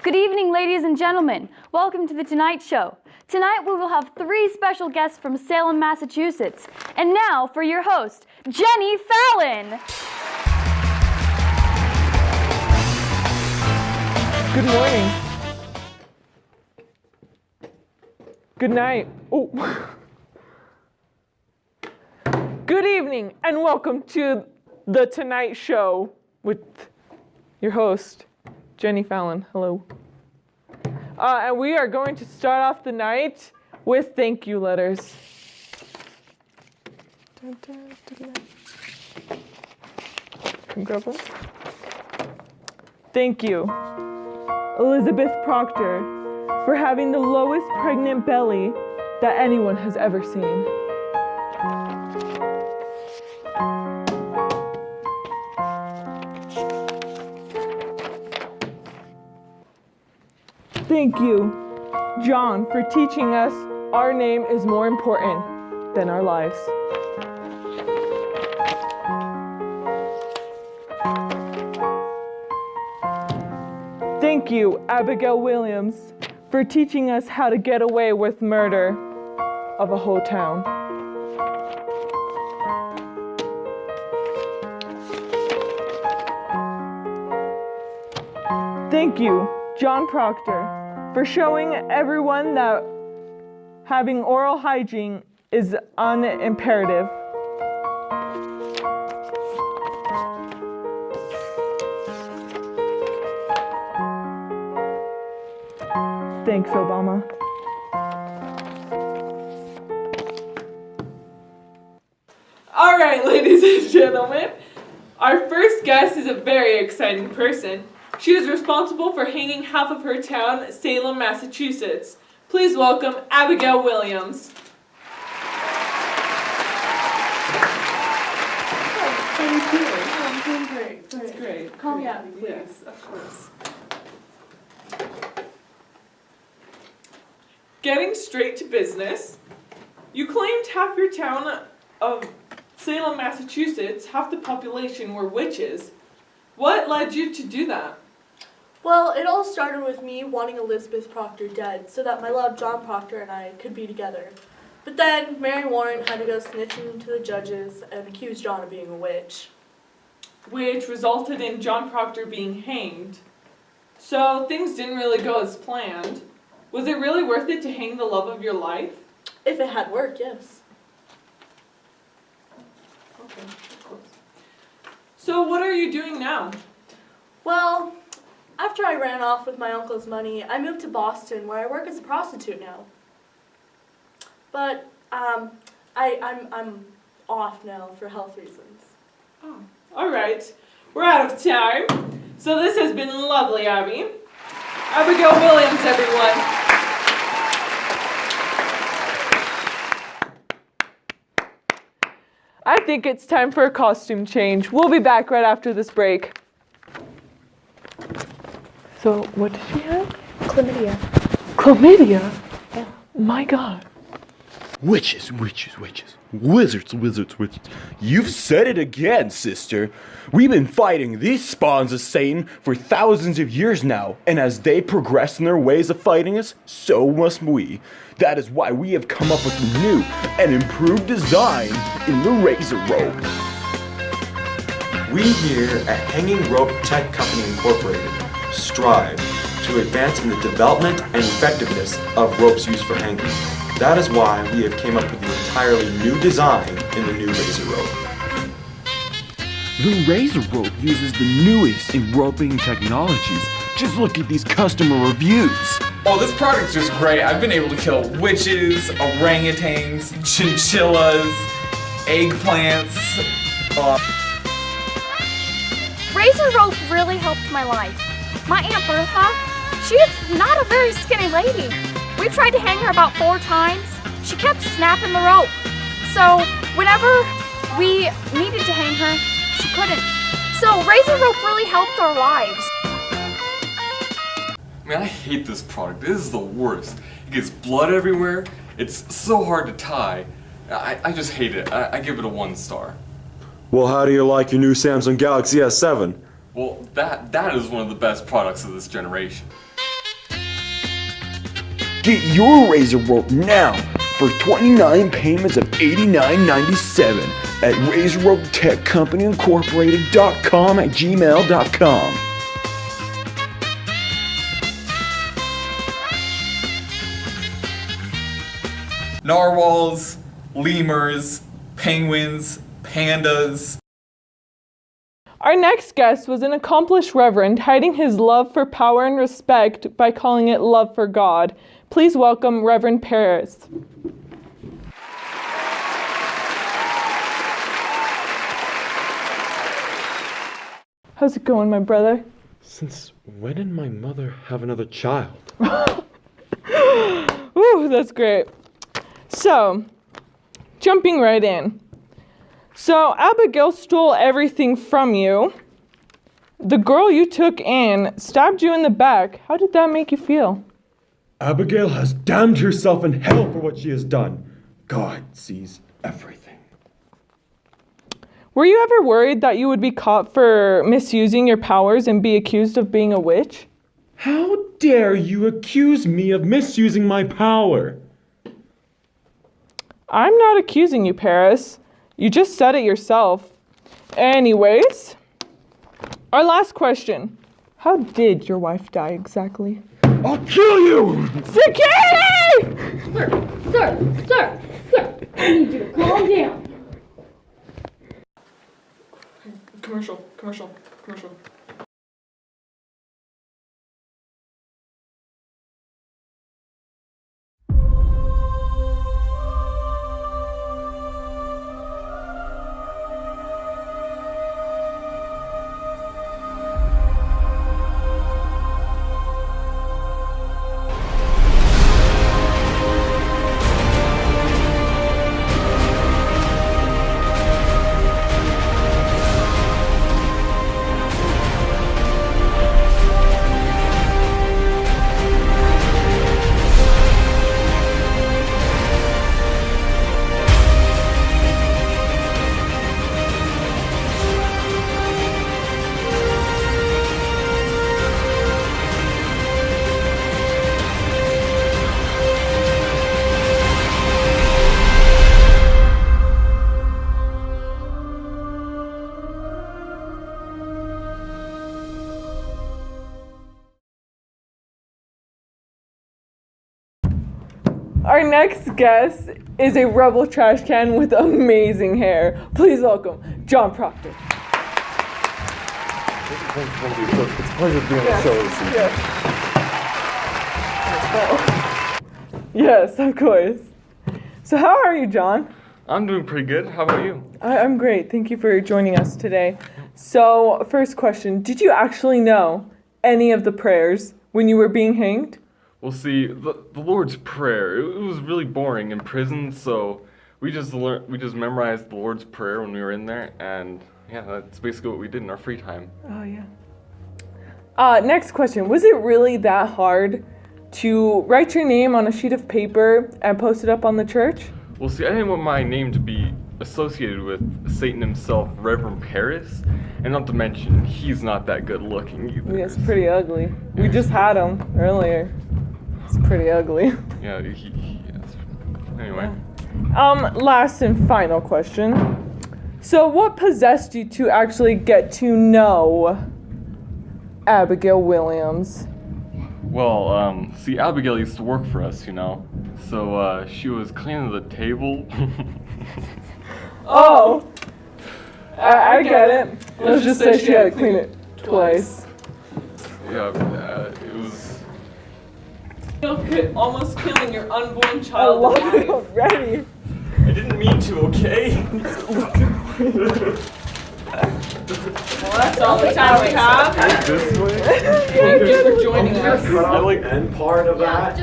Good evening, ladies and gentlemen. Welcome to The Tonight Show. Tonight we will have 3 special guests from Salem, Massachusetts. And now for your host, Jenny Fallon. Good morning. Good night. Oh. Good evening and welcome to The Tonight Show with your host, Jenny Fallon. Hello. And we are going to start off the night with thank you letters. Come grab one. Thank you, Elizabeth Proctor, for having the lowest pregnant belly that anyone has ever seen. Thank you, John, for teaching us our name is more important than our lives. Thank you, Abigail Williams, for teaching us how to get away with murder of a whole town. Thank you, John Proctor, for showing everyone that having oral hygiene is imperative. Thanks, Obama. All right, ladies and gentlemen, our first guest is a very exciting person. She is responsible for hanging half of her town, Salem, Massachusetts. Please welcome Abigail Williams. How are you doing? I'm doing great. That's great. Call me Abby, please. Yes, of course. Getting straight to business, you claimed half your town of Salem, Massachusetts, half the population were witches. What led you to do that? Well, it all started with me wanting Elizabeth Proctor dead so that my love John Proctor and I could be together. But then Mary Warren had to go snitching to the judges and accuse John of being a witch. Which resulted in John Proctor being hanged. So things didn't really go as planned. Was it really worth it to hang the love of your life? If it had worked, yes. Okay, of course. So what are you doing now? Well, after I ran off with my uncle's money, I moved to Boston where I work as a prostitute now. But I'm off now for health reasons. Oh, all right. We're out of time. So this has been lovely, Abby. Abigail Williams, everyone. I think it's time for a costume change. We'll be back right after this break. So, what does she have? Chlamydia. Chlamydia? Yeah. My God. Witches, witches, witches. Wizards, wizards, wizards. You've said it again, sister. We've been fighting these spawns of Satan for thousands of years now, and as they progress in their ways of fighting us, so must we. That is why we have come up with a new and improved design in the razor rope. We here at Hanging Rope Tech Company Incorporated strive to advance in the development and effectiveness of ropes used for hanging. That is why we have came up with an entirely new design in the new razor rope. The razor rope uses the newest in roping technologies. Just look at these customer reviews. Oh, this product's just great. I've been able to kill witches, orangutans, chinchillas, eggplants. Razor rope really helped my life. My Aunt Bertha, she's not a very skinny lady. We tried to hang her about 4 times. She kept snapping the rope. So whenever we needed to hang her, she couldn't. So razor rope really helped our lives. Man, I hate this product. This is the worst. It gets blood everywhere. It's so hard to tie. I just hate it. I give it a 1 star. Well, how do you like your new Samsung Galaxy S7? Well, that is one of the best products of this generation. Get your razor rope now for 29 payments of $89.97 at razorropetechcompanyincorporated.com at gmail.com. Narwhals, lemurs, penguins, pandas. Our next guest was an accomplished reverend hiding his love for power and respect by calling it love for God. Please welcome Reverend Parris. How's it going, my brother? Since when did my mother have another child? Ooh, that's great. So, jumping right in. So, Abigail stole everything from you. The girl you took in stabbed you in the back. How did that make you feel? Abigail has damned herself in hell for what she has done. God sees everything. Were you ever worried that you would be caught for misusing your powers and be accused of being a witch? How dare you accuse me of misusing my power? I'm not accusing you, Parris. You just said it yourself. Anyways, our last question. How did your wife die exactly? I'll kill you! Security! Sir, I need you to calm down. Commercial. Our next guest is a rebel trash can with amazing hair. Please welcome John Proctor. It's a pleasure being on the show this evening. Yes, of course. So how are you, John? I'm doing pretty good. How about you? I'm great. Thank you for joining us today. So, first question, did you actually know any of the prayers when you were being hanged? Well, see, the Lord's Prayer, it was really boring in prison, so we just memorized the Lord's Prayer when we were in there, and yeah, that's basically what we did in our free time. Oh, yeah. Next question, was it really that hard to write your name on a sheet of paper and post it up on the church? Well, see, I didn't want my name to be associated with Satan himself, Reverend Parris, and not to mention, he's not that good looking either. Yeah, it's pretty ugly. We just had him earlier. It's pretty ugly. Yeah, yes. Anyway. Last and final question. So what possessed you to actually get to know Abigail Williams? Well, see, Abigail used to work for us, you know, so she was cleaning the table. Oh, I get it. Let's just say she had to clean it twice. Yeah, it was... Almost killing your unborn child. I love it already. I didn't mean to, okay? Well, that's all the time we have. This way? Thank you for joining us. Cut off the end part of that.